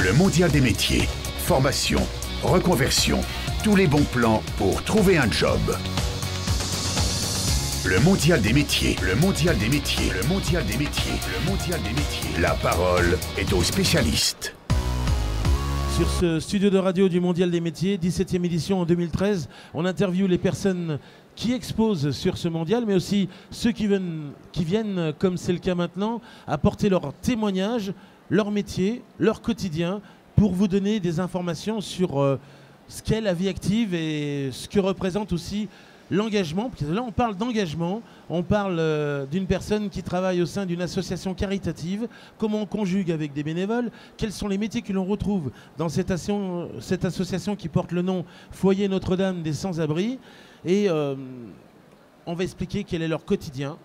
Le mondial des métiers. Formation, reconversion, tous les bons plans pour trouver un job. Le mondial des métiers, le mondial des métiers, le mondial des métiers, le mondial des métiers. La parole est aux spécialistes. Sur ce studio de radio du Mondial des métiers, 17e édition en 2013, on interviewe les personnes qui exposent sur ce mondial, mais aussi ceux qui viennent, comme c'est le cas maintenant, apporter leur témoignage, leur métier, leur quotidien, pour vous donner des informations sur ce qu'est la vie active et ce que représente aussi l'engagement. Parce que là, on parle d'engagement, on parle d'une personne qui travaille au sein d'une association caritative, comment on conjugue avec des bénévoles, quels sont les métiers que l'on retrouve dans cette association qui porte le nom Foyer Notre-Dame des Sans-Abri. Et on va expliquer quel est leur quotidien.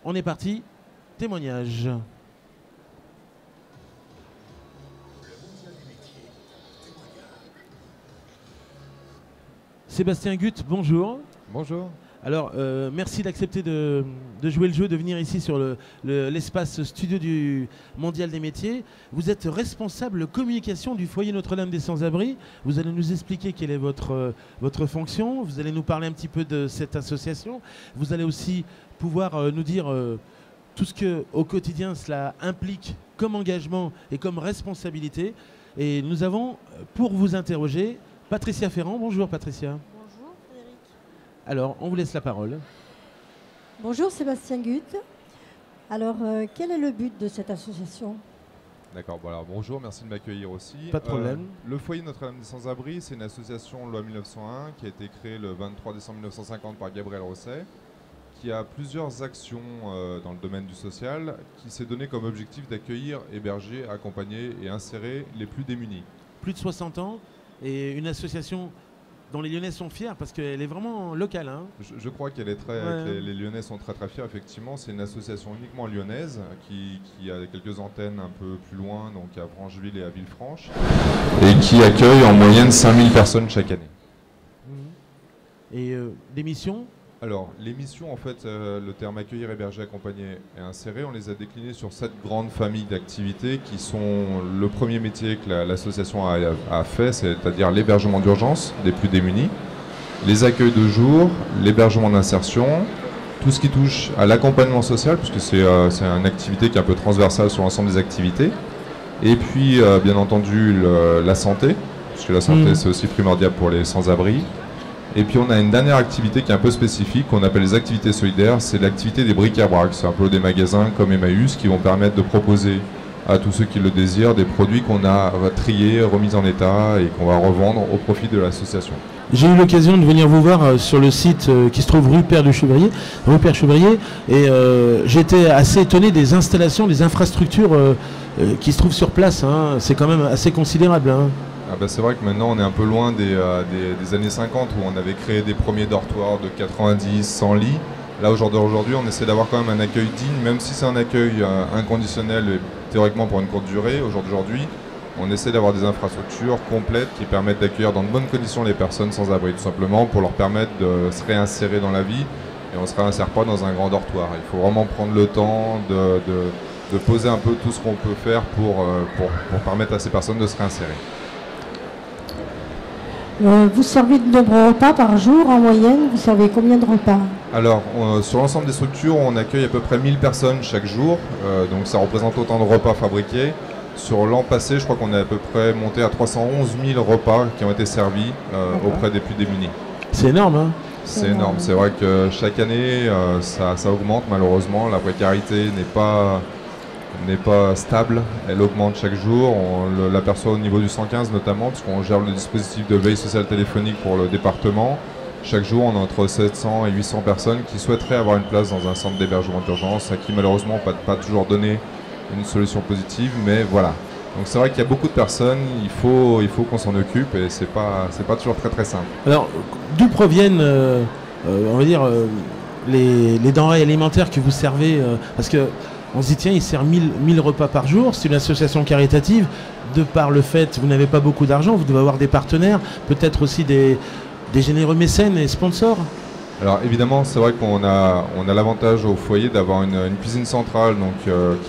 On est parti, témoignage. Sébastien Gutt, bonjour. Bonjour. Alors, merci d'accepter de jouer le jeu, de venir ici sur l'espace studio du Mondial des métiers. Vous êtes responsable communication du Foyer Notre-Dame des Sans-Abri. Vous allez nous expliquer quelle est votre fonction. Vous allez nous parler un petit peu de cette association. Vous allez aussi pouvoir nous dire tout ce que, au quotidien, cela implique comme engagement et comme responsabilité. Et nous avons, pour vous interroger, Patricia Ferrand. Bonjour Patricia. Bonjour Frédéric. Alors, on vous laisse la parole. Bonjour Sébastien Gutt. Alors, quel est le but de cette association? D'accord, bon alors, bonjour, merci de m'accueillir aussi. Pas de problème. Le Foyer Notre-Dame des Sans-Abri, c'est une association loi 1901 qui a été créée le 23 décembre 1950 par Gabriel Rosset, qui a plusieurs actions dans le domaine du social, qui s'est donné comme objectif d'accueillir, héberger, accompagner et insérer les plus démunis. Plus de 60 ans et une association dont les Lyonnais sont fiers parce qu'elle est vraiment locale. Hein. Je crois qu'elle est très, que les Lyonnais sont très très fiers, effectivement. C'est une association uniquement lyonnaise qui a quelques antennes un peu plus loin, donc à Francheville et à Villefranche, et qui accueille en moyenne 5000 personnes chaque année. Et des missions? Alors, les missions, en fait, le terme accueillir, héberger, accompagner et insérer, on les a déclinés sur 7 grandes familles d'activités qui sont le premier métier que l'association a fait, c'est-à-dire l'hébergement d'urgence des plus démunis, les accueils de jour, l'hébergement d'insertion, tout ce qui touche à l'accompagnement social, puisque c'est une activité qui est un peu transversale sur l'ensemble des activités, et puis, bien entendu, la santé, puisque la santé, c'est aussi primordial pour les sans-abri. Et puis on a une dernière activité qui est un peu spécifique, qu'on appelle les activités solidaires, c'est l'activité des bric-à-brac. C'est un peu des magasins comme Emmaüs qui vont permettre de proposer à tous ceux qui le désirent des produits qu'on a triés, remis en état et qu'on va revendre au profit de l'association. J'ai eu l'occasion de venir vous voir sur le site qui se trouve rue Père Chevrier, et j'étais assez étonné des installations, des infrastructures qui se trouvent sur place. Hein. C'est quand même assez considérable. Hein. Ah bah c'est vrai que maintenant on est un peu loin des années 50 où on avait créé des premiers dortoirs de 90, 100 lits. Là aujourd'hui on essaie d'avoir quand même un accueil digne, même si c'est un accueil inconditionnel et théoriquement pour une courte durée. Aujourd'hui on essaie d'avoir des infrastructures complètes qui permettent d'accueillir dans de bonnes conditions les personnes sans abri, tout simplement pour leur permettre de se réinsérer dans la vie. Et on ne se réinsère pas dans un grand dortoir. Il faut vraiment prendre le temps de poser un peu tout ce qu'on peut faire pour permettre à ces personnes de se réinsérer. Vous servez de nombreux repas par jour en moyenne? Vous servez combien de repas? Alors, sur l'ensemble des structures, on accueille à peu près 1000 personnes chaque jour. Donc ça représente autant de repas fabriqués. Sur l'an passé, je crois qu'on est à peu près monté à 311 000 repas qui ont été servis auprès des plus démunis. C'est énorme, hein? C'est énorme. C'est vrai que chaque année, ça augmente malheureusement. La précarité n'est pas stable, elle augmente chaque jour, on l'aperçoit au niveau du 115 notamment, parce qu'on gère le dispositif de veille sociale téléphonique pour le département. Chaque jour, on a entre 700 et 800 personnes qui souhaiteraient avoir une place dans un centre d'hébergement d'urgence, à qui malheureusement pas toujours donné une solution positive, mais voilà. Donc c'est vrai qu'il y a beaucoup de personnes, il faut qu'on s'en occupe et c'est pas toujours très simple. Alors, d'où proviennent, on va dire, les denrées alimentaires que vous servez parce que on se dit tiens, il sert 1000 repas par jour, c'est une association caritative, de par le fait vous n'avez pas beaucoup d'argent, vous devez avoir des partenaires, peut-être aussi des généreux mécènes et sponsors. Alors évidemment, c'est vrai qu'on a l'avantage au foyer d'avoir une cuisine centrale donc,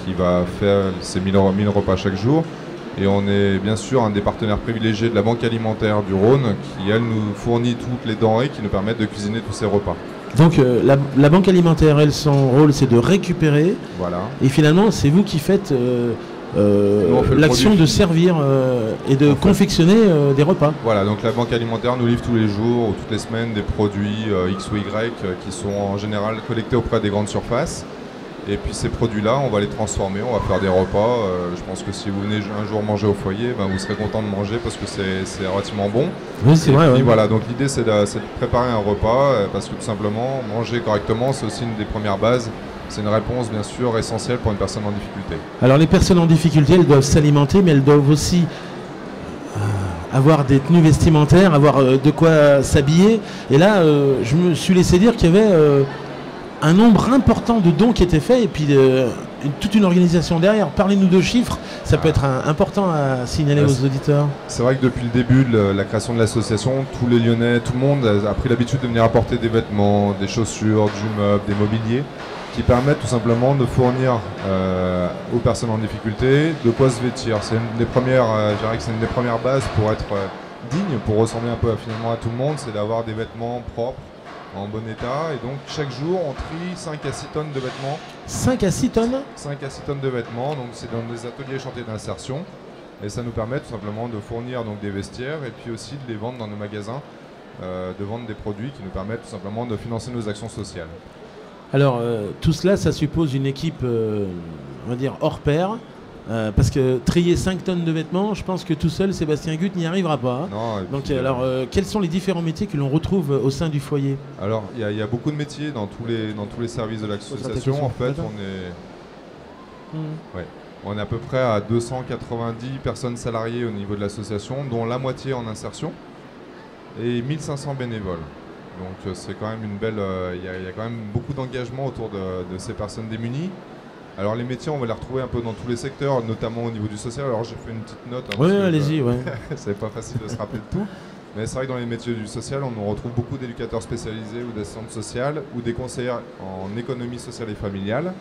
qui va faire ces 1000 repas chaque jour. Et on est bien sûr un des partenaires privilégiés de la Banque alimentaire du Rhône qui, elle, nous fournit toutes les denrées qui nous permettent de cuisiner tous ces repas. Donc la Banque alimentaire, elle, son rôle, c'est de récupérer. Voilà. Et finalement, c'est vous qui faites l'action de servir et de confectionner des repas. Voilà, donc la Banque alimentaire nous livre tous les jours ou toutes les semaines des produits X ou Y qui sont en général collectés auprès des grandes surfaces. Et puis ces produits-là, on va les transformer, on va faire des repas. Je pense que si vous venez un jour manger au foyer, vous serez content de manger parce que c'est relativement bon. Oui, c'est vrai. Puis, voilà, donc l'idée c'est de préparer un repas parce que tout simplement, manger correctement, c'est aussi une des premières bases. C'est une réponse bien sûr essentielle pour une personne en difficulté. Alors les personnes en difficulté, elles doivent s'alimenter, mais elles doivent aussi avoir des tenues vestimentaires, avoir de quoi s'habiller. Et là, je me suis laissé dire qu'il y avait un nombre important de dons qui étaient faits et puis toute une organisation derrière. Parlez-nous de chiffres, ça peut être important à signaler aux auditeurs. C'est vrai que depuis le début de la création de l'association, tous les Lyonnais, tout le monde a pris l'habitude de venir apporter des vêtements, des chaussures, du meuble, des mobiliers qui permettent tout simplement de fournir aux personnes en difficulté de quoi se vêtir. C'est une des premières, je dirais que c'est une des premières bases pour être digne, pour ressembler un peu finalement à tout le monde, c'est d'avoir des vêtements propres, en bon état. Et donc chaque jour on trie 5 à 6 tonnes de vêtements. 5 à 6 tonnes 5 à 6 tonnes de vêtements, donc c'est dans des ateliers chantiers d'insertion. Et ça nous permet tout simplement de fournir donc, des vestiaires et puis aussi de les vendre dans nos magasins, de vendre des produits qui nous permettent tout simplement de financer nos actions sociales. Alors tout cela, ça suppose une équipe, on va dire, hors pair. Parce que trier 5 tonnes de vêtements, je pense que tout seul, Sébastien Gut n'y arrivera pas. Non, donc, alors, quels sont les différents métiers que l'on retrouve au sein du foyer? Alors, il y a beaucoup de métiers dans tous les services de l'association. En fait, on est à peu près à 290 personnes salariées au niveau de l'association, dont la moitié en insertion, et 1500 bénévoles. Donc, c'est quand même une belle. Il y a quand même beaucoup d'engagement autour de ces personnes démunies. Alors les métiers, on va les retrouver un peu dans tous les secteurs, notamment au niveau du social. Alors j'ai fait une petite note. Oui, allez-y. C'est pas facile de se rappeler de tout. Mais c'est vrai que dans les métiers du social, on retrouve beaucoup d'éducateurs spécialisés ou d'assistantes sociales ou des conseillers en économie sociale et familiale.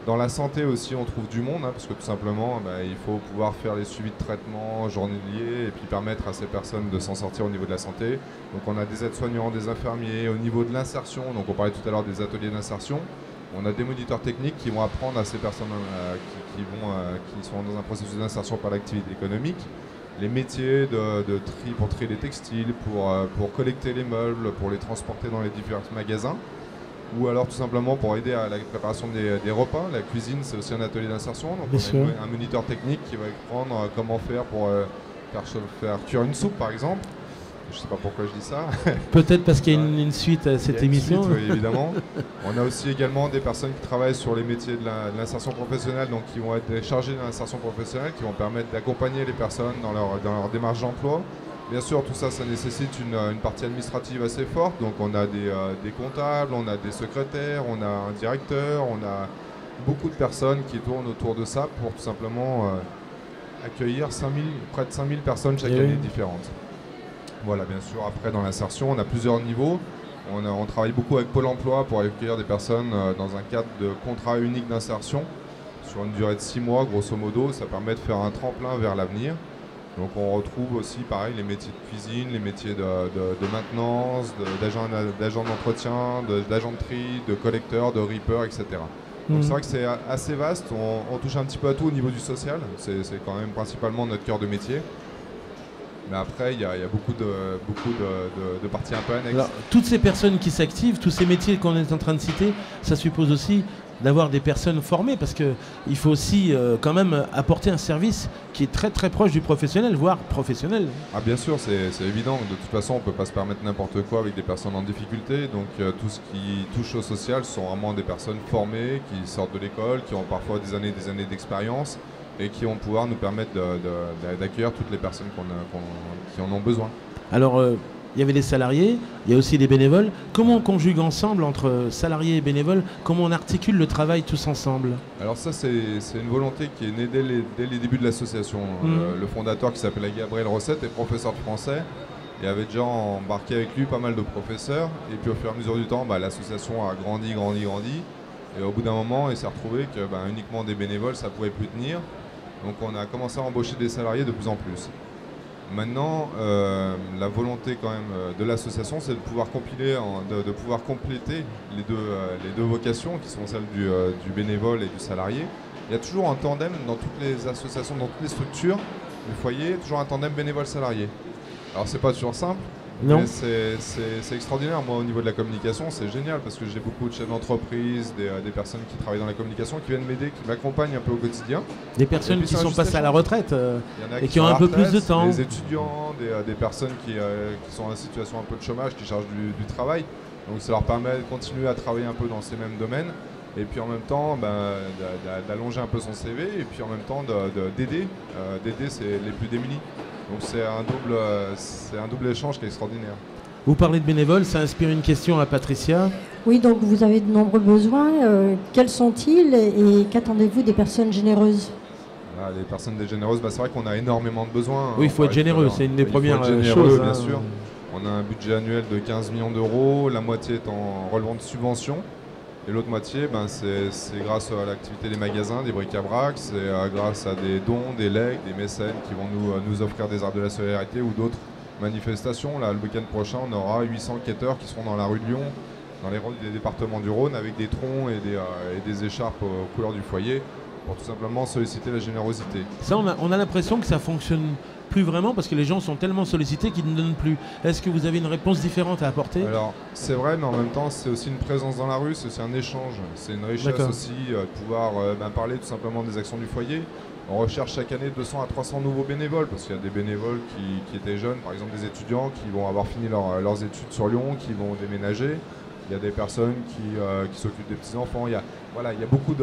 Dans la santé aussi, on trouve du monde, parce que tout simplement, il faut pouvoir faire les suivis de traitement journaliers et puis permettre à ces personnes de s'en sortir au niveau de la santé. Donc on a des aides-soignants, des infirmiers. Au niveau de l'insertion, donc on parlait tout à l'heure des ateliers d'insertion. On a des moniteurs techniques qui vont apprendre à ces personnes qui sont dans un processus d'insertion par l'activité économique, les métiers de tri pour trier les textiles, pour collecter les meubles, pour les transporter dans les différents magasins, ou alors tout simplement pour aider à la préparation des repas. La cuisine, c'est aussi un atelier d'insertion, donc on a un moniteur technique qui va apprendre comment faire pour faire cuire une soupe par exemple. Je ne sais pas pourquoi je dis ça. Peut-être parce qu'il y a une suite à cette émission. Suite, oui, évidemment. On a aussi également des personnes qui travaillent sur les métiers de l'insertion professionnelle, donc qui vont être chargées de l'insertion professionnelle, qui vont permettre d'accompagner les personnes dans leur démarche d'emploi. Bien sûr, tout ça, ça nécessite une partie administrative assez forte. Donc on a des comptables, on a des secrétaires, on a un directeur, on a beaucoup de personnes qui tournent autour de ça pour tout simplement accueillir près de 5000 personnes chaque année différentes. Voilà, bien sûr, après dans l'insertion, on a plusieurs niveaux. On travaille beaucoup avec Pôle emploi pour accueillir des personnes dans un cadre de contrat unique d'insertion sur une durée de 6 mois, grosso modo. Ça permet de faire un tremplin vers l'avenir. Donc on retrouve aussi, pareil, les métiers de cuisine, les métiers de maintenance, d'agent d'entretien, d'agent de tri, de collecteur, de ripper, etc. Donc c'est vrai que c'est assez vaste. On touche un petit peu à tout au niveau du social. C'est quand même principalement notre cœur de métier. Mais après, il y a beaucoup de parties un peu annexes. Alors, toutes ces personnes qui s'activent, tous ces métiers qu'on est en train de citer, ça suppose aussi d'avoir des personnes formées, parce qu'il faut aussi quand même apporter un service qui est très très proche du professionnel, voire professionnel. Ah bien sûr, c'est évident. De toute façon, on ne peut pas se permettre n'importe quoi avec des personnes en difficulté. Donc tout ce qui touche au social sont vraiment des personnes formées, qui sortent de l'école, qui ont parfois des années d'expérience, et qui vont pouvoir nous permettre d'accueillir toutes les personnes qui en ont besoin. Alors, il y avait les salariés, il y a aussi les bénévoles. Comment on conjugue ensemble entre salariés et bénévoles? Comment on articule le travail tous ensemble? Alors ça, c'est une volonté qui est née dès les débuts de l'association. Le fondateur, qui s'appelait Gabriel Rossette, est professeur de français et avait déjà embarqué avec lui pas mal de professeurs. Et puis au fur et à mesure du temps, l'association a grandi. Et au bout d'un moment, il s'est retrouvé que uniquement des bénévoles, ça ne pouvait plus tenir. Donc on a commencé à embaucher des salariés de plus en plus. Maintenant, la volonté quand même de l'association, c'est de pouvoir de pouvoir compléter les deux vocations qui sont celles du bénévole et du salarié. Il y a toujours un tandem dans toutes les associations, dans toutes les structures du foyer, toujours un tandem bénévole-salarié. Alors c'est pas toujours simple, Non. mais c'est extraordinaire. Moi, au niveau de la communication, c'est génial parce que j'ai beaucoup de chefs d'entreprise, des personnes qui travaillent dans la communication, qui viennent m'aider, qui m'accompagnent un peu au quotidien. Des personnes qui sont passées à la retraite Il y en a et qui ont sont à un peu la plus de retraite, temps. Des étudiants, des personnes qui sont en situation un peu de chômage, qui chargent du travail. Donc ça leur permet de continuer à travailler un peu dans ces mêmes domaines. Et puis en même temps, d'allonger un peu son CV et puis en même temps d'aider. D'aider les plus démunis. Donc c'est un double échange qui est extraordinaire. Vous parlez de bénévoles, ça inspire une question à Patricia. Oui, donc vous avez de nombreux besoins. Quels sont-ils et qu'attendez-vous des personnes généreuses? Les personnes généreuses, c'est vrai qu'on a énormément de besoins. Oui, il faut être généreux, c'est une des premières choses. Bien sûr. On a un budget annuel de 15 millions d'euros, la moitié est en relevant de subventions. Et l'autre moitié, c'est grâce à l'activité des magasins, des bric-à-brac, c'est grâce à des dons, des legs, des mécènes qui vont nous offrir des arbres de la solidarité ou d'autres manifestations. Là, le week-end prochain, on aura 800 quêteurs qui seront dans la rue de Lyon, dans les rues des départements du Rhône, avec des troncs et des écharpes aux couleurs du foyer, pour tout simplement solliciter la générosité. Ça, on a l'impression que ça fonctionne plus vraiment parce que les gens sont tellement sollicités qu'ils ne donnent plus. Est-ce que vous avez une réponse différente à apporter? Alors, c'est vrai, mais en même temps, c'est aussi une présence dans la rue, c'est aussi un échange. C'est une richesse aussi de pouvoir parler tout simplement des actions du foyer. On recherche chaque année 200 à 300 nouveaux bénévoles, parce qu'il y a des bénévoles qui étaient jeunes, par exemple des étudiants qui vont avoir fini leurs études sur Lyon, qui vont déménager. Il y a des personnes qui s'occupent des petits-enfants. Il y a beaucoup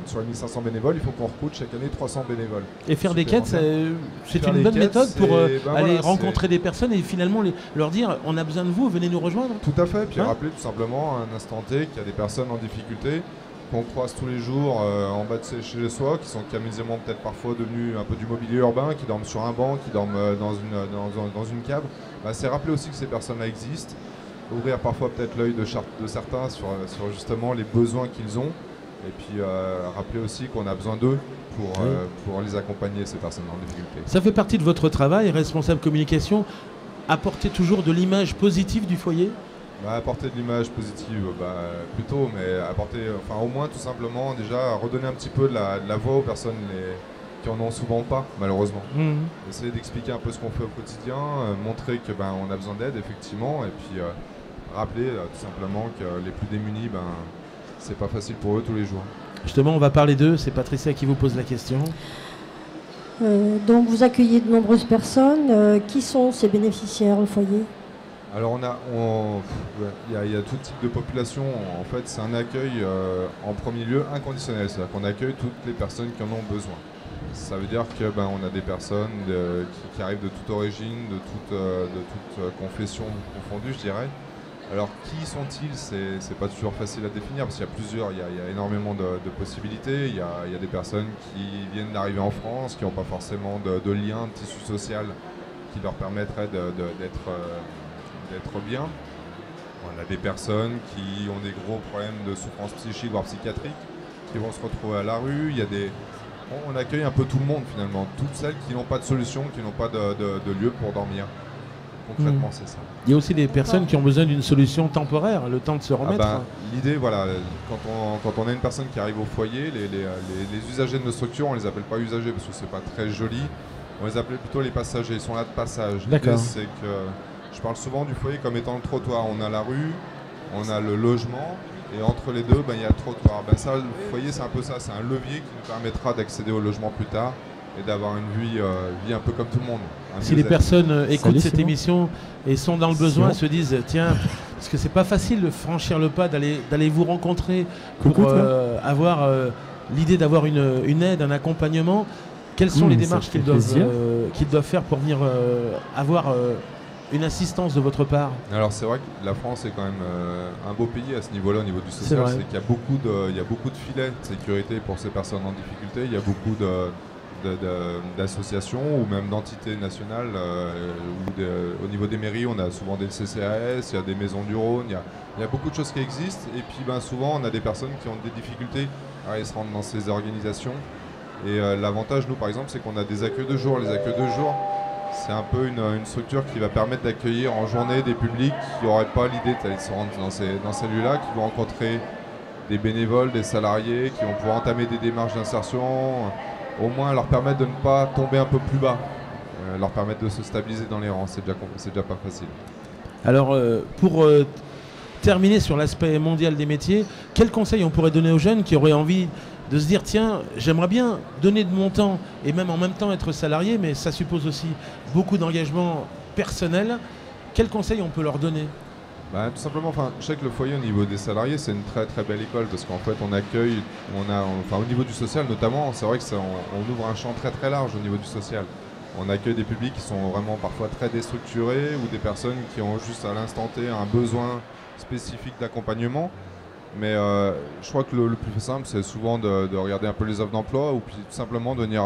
sur les 1500 bénévoles, il faut qu'on recrute chaque année 300 bénévoles. Et faire des quêtes, c'est une bonne méthode pour aller rencontrer des personnes et finalement leur dire on a besoin de vous, venez nous rejoindre. Tout à fait, puis rappeler tout simplement à un instant T qu'il y a des personnes en difficulté qu'on croise tous les jours en bas de chez soi, qui sont camisément peut-être parfois devenus un peu du mobilier urbain, qui dorment sur un banc, qui dorment dans une cave. C'est rappeler aussi que ces personnes-là existent. Ouvrir parfois peut-être l'œil de certains sur justement les besoins qu'ils ont et puis rappeler aussi qu'on a besoin d'eux pour les accompagner, ces personnes en difficulté. Ça fait partie de votre travail, responsable communication, apporter toujours de l'image positive du foyer? Apporter de l'image positive, plutôt, mais apporter, au moins tout simplement déjà redonner un petit peu de la voix aux personnes qui en ont souvent pas, malheureusement. Essayer d'expliquer un peu ce qu'on fait au quotidien, montrer que on a besoin d'aide effectivement, et puis rappeler tout simplement que les plus démunis, c'est pas facile pour eux tous les jours. Justement, on va parler d'eux, c'est Patricia qui vous pose la question. Donc vous accueillez de nombreuses personnes. Qui sont ces bénéficiaires au foyer? Alors il y a tout type de population. En fait, c'est un accueil en premier lieu inconditionnel, c'est-à-dire qu'on accueille toutes les personnes qui en ont besoin. Ça veut dire que on a des personnes qui arrivent de toute origine, de toute confession confondue, je dirais. Alors qui sont-ils? C'est pas toujours facile à définir parce qu'il y a énormément de possibilités. Il y a des personnes qui viennent d'arriver en France, qui n'ont pas forcément de lien, de tissu social qui leur permettrait d'être bien. On a des personnes qui ont des gros problèmes de souffrance psychique voire psychiatrique, qui vont se retrouver à la rue. On accueille un peu tout le monde finalement, toutes celles qui n'ont pas de solution, qui n'ont pas de lieu pour dormir. Concrètement, c'est ça. Il y a aussi des personnes qui ont besoin d'une solution temporaire, le temps de se remettre. L'idée, quand on a une personne qui arrive au foyer, les usagers de nos structures, on les appelle pas usagers parce que c'est pas très joli, on les appelle plutôt les passagers, ils sont là de passage. D'accord. C'est que je parle souvent du foyer comme étant le trottoir. On a la rue, on a le logement, et entre les deux, il y a le trottoir. Ça, le foyer, c'est un peu ça, c'est un levier qui nous permettra d'accéder au logement plus tard et d'avoir une vie un peu comme tout le monde. Si les personnes écoutent cette émission et sont dans le besoin, se disent tiens, parce que c'est pas facile de franchir le pas, d'aller vous rencontrer pour avoir l'idée d'avoir une aide, un accompagnement, quelles sont les démarches qu'ils doivent faire pour venir avoir une assistance de votre part? Alors c'est vrai que la France est quand même un beau pays à ce niveau-là, au niveau du social. C'est qu'il y a beaucoup de filets de sécurité pour ces personnes en difficulté. Il y a beaucoup d'associations ou même d'entités nationales. Au niveau des mairies, on a souvent des CCAS, il y a des maisons du Rhône, il y a beaucoup de choses qui existent. Et puis souvent, on a des personnes qui ont des difficultés à aller se rendre dans ces organisations. Et l'avantage, nous, par exemple, c'est qu'on a des accueils de jour. Les accueils de jour, c'est un peu une structure qui va permettre d'accueillir en journée des publics qui n'auraient pas l'idée d'aller se rendre dans ces lieux-là, qui vont rencontrer des bénévoles, des salariés, qui vont pouvoir entamer des démarches d'insertion, au moins leur permettre de ne pas tomber un peu plus bas, leur permettre de se stabiliser dans les rangs. C'est déjà pas facile. Alors, pour terminer sur l'aspect mondial des métiers, quels conseils on pourrait donner aux jeunes qui auraient envie de se dire tiens, j'aimerais bien donner de mon temps et même en même temps être salarié, mais ça suppose aussi beaucoup d'engagement personnel. Quels conseils on peut leur donner? Tout simplement, je sais que le foyer au niveau des salariés, c'est une très très belle école parce qu'en fait on accueille, au niveau du social notamment, c'est vrai que on ouvre un champ très très large au niveau du social. On accueille des publics qui sont vraiment parfois très déstructurés ou des personnes qui ont juste à l'instant T un besoin spécifique d'accompagnement. Mais je crois que le plus simple, c'est souvent de regarder un peu les offres d'emploi ou puis tout simplement de venir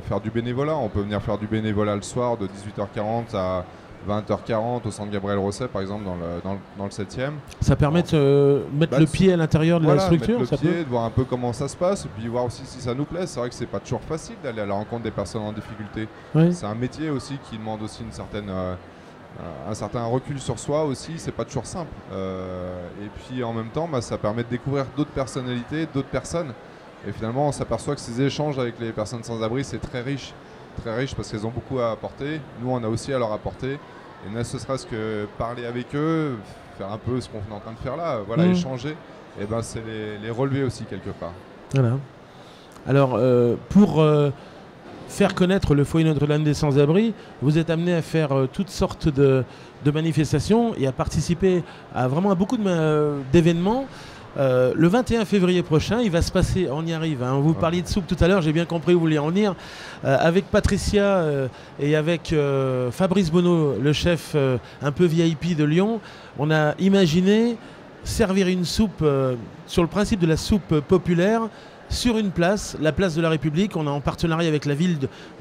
faire du bénévolat. On peut venir faire du bénévolat le soir de 18h40 à 20h40 au centre Gabriel Rosset, par exemple, dans le 7e. Ça permet de mettre le pied à l'intérieur de la structure, mettre le pied, de voir un peu comment ça se passe, et puis voir aussi si ça nous plaît. C'est vrai que c'est pas toujours facile d'aller à la rencontre des personnes en difficulté. Oui. C'est un métier aussi qui demande aussi un certain recul sur soi aussi, c'est pas toujours simple. Et puis en même temps, ça permet de découvrir d'autres personnalités, d'autres personnes. Et finalement, on s'aperçoit que ces échanges avec les personnes sans abri, c'est très riche parce qu'elles ont beaucoup à apporter. Nous, on a aussi à leur apporter. Et ne serait-ce que parler avec eux, faire un peu ce qu'on est en train de faire là, échanger, et c'est les relever aussi quelque part. Voilà. Alors, pour faire connaître le foyer Notre-Dame des Sans-Abri, vous êtes amené à faire toutes sortes de manifestations et à participer à beaucoup d'événements. Le 21 février prochain, il va se passer, on y arrive, hein, vous parliez de soupe tout à l'heure, j'ai bien compris où vous vouliez en venir, avec Patricia et avec Fabrice Bonneau, le chef un peu VIP de Lyon, on a imaginé servir une soupe sur le principe de la soupe populaire sur une place, la place de la République. On est en partenariat avec la ville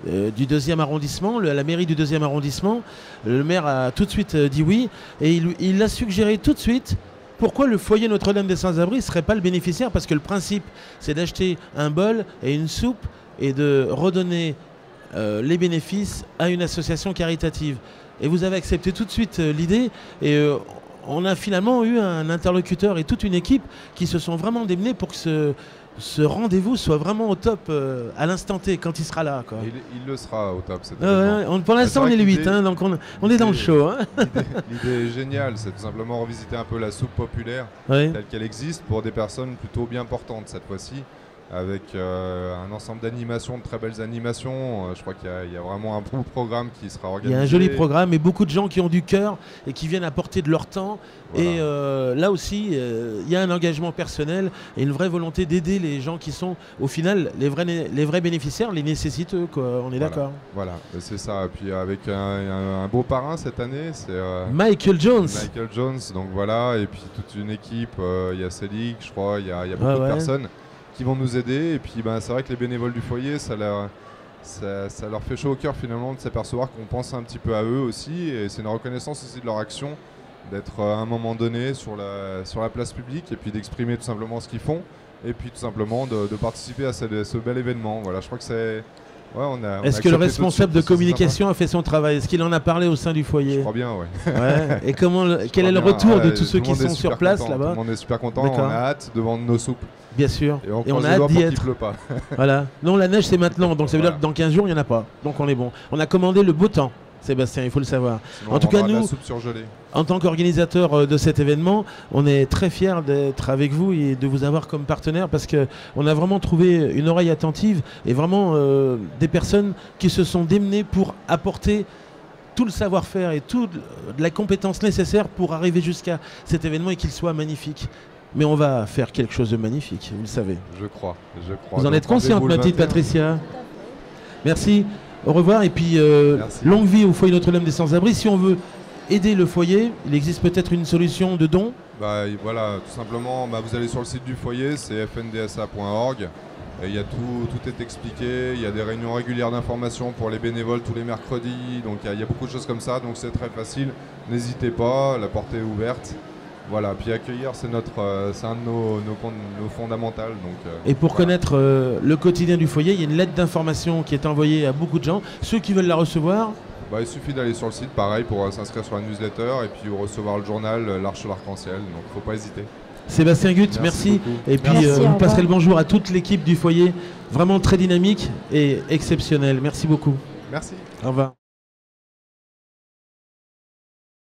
du 2e arrondissement, la mairie du 2e arrondissement. Le maire a tout de suite dit oui et il a suggéré tout de suite pourquoi le foyer Notre-Dame des Sans-Abri ne serait pas le bénéficiaire, parce que le principe c'est d'acheter un bol et une soupe et de redonner les bénéfices à une association caritative. Et vous avez accepté tout de suite l'idée et on a finalement eu un interlocuteur et toute une équipe qui se sont vraiment démenés pour que ce rendez-vous soit vraiment au top à l'instant T quand il sera là, quoi. Il le sera au top. Pour l'instant on est les 8, hein, donc on est dans le show. Hein. L'idée est géniale, c'est tout simplement revisiter un peu la soupe populaire telle qu'elle existe pour des personnes plutôt bien portantes cette fois-ci, avec un ensemble d'animations, de très belles animations. Je crois qu'il y a vraiment un bon programme qui sera organisé. Il y a un joli programme et beaucoup de gens qui ont du cœur et qui viennent apporter de leur temps. Voilà. Et là aussi, il y a un engagement personnel et une vraie volonté d'aider les gens qui sont, au final, les vrais bénéficiaires, les nécessiteux, quoi. On est d'accord. Voilà, c'est ça. Et puis avec un beau parrain cette année, c'est Michael Jones. Michael Jones, donc voilà. Et puis toute une équipe, il y a Célic, je crois, il y a beaucoup de personnes qui vont nous aider. Et puis c'est vrai que les bénévoles du foyer, ça leur fait chaud au cœur finalement de s'apercevoir qu'on pense un petit peu à eux aussi, et c'est une reconnaissance aussi de leur action, d'être à un moment donné sur la place publique et puis d'exprimer tout simplement ce qu'ils font et puis tout simplement de participer à ce bel événement. Voilà, je crois que c'est... Est-ce que le responsable de communication a fait son travail? Est-ce qu'il en a parlé au sein du foyer? Je crois bien, oui. Et quel est le retour de tous ceux qui sont sur place là-bas? Tout le monde est super content, on a hâte de vendre nos soupes. Bien sûr, et on a hâte d'y être. Voilà. Non, la neige c'est maintenant, donc ça veut dire que dans 15 jours il n'y en a pas. Donc on est bon. On a commandé le beau temps, Sébastien, il faut le savoir. Sinon, en tout cas, nous, en tant qu'organisateur de cet événement, on est très fiers d'être avec vous et de vous avoir comme partenaire, parce qu'on a vraiment trouvé une oreille attentive et vraiment des personnes qui se sont démenées pour apporter tout le savoir-faire et toute la compétence nécessaire pour arriver jusqu'à cet événement et qu'il soit magnifique. Mais on va faire quelque chose de magnifique, vous le savez. Je crois. Vous en êtes consciente, ma petite Patricia? Merci. Au revoir et puis longue vie au foyer Notre-Dame des Sans-Abri. Si on veut aider le foyer, il existe peut-être une solution de don? Voilà, tout simplement, vous allez sur le site du foyer, c'est fndsa.org. Il y a tout est expliqué, il y a des réunions régulières d'information pour les bénévoles tous les mercredis, donc il y a beaucoup de choses comme ça, donc c'est très facile. N'hésitez pas, la porte est ouverte. Voilà, puis accueillir, c'est un de nos fondamentales. Donc, Et pour voilà. connaître le quotidien du foyer, il y a une lettre d'information qui est envoyée à beaucoup de gens. Ceux qui veulent la recevoir, Il suffit d'aller sur le site, pareil, pour s'inscrire sur la newsletter et puis recevoir le journal L'Arche sur l'Arc-en-Ciel. Donc, il ne faut pas hésiter. Sébastien Gutt, merci. beaucoup. Et puis Merci, au vous revoir. passerez le bonjour à toute l'équipe du foyer, vraiment très dynamique et exceptionnelle. Merci beaucoup. Merci. Au revoir.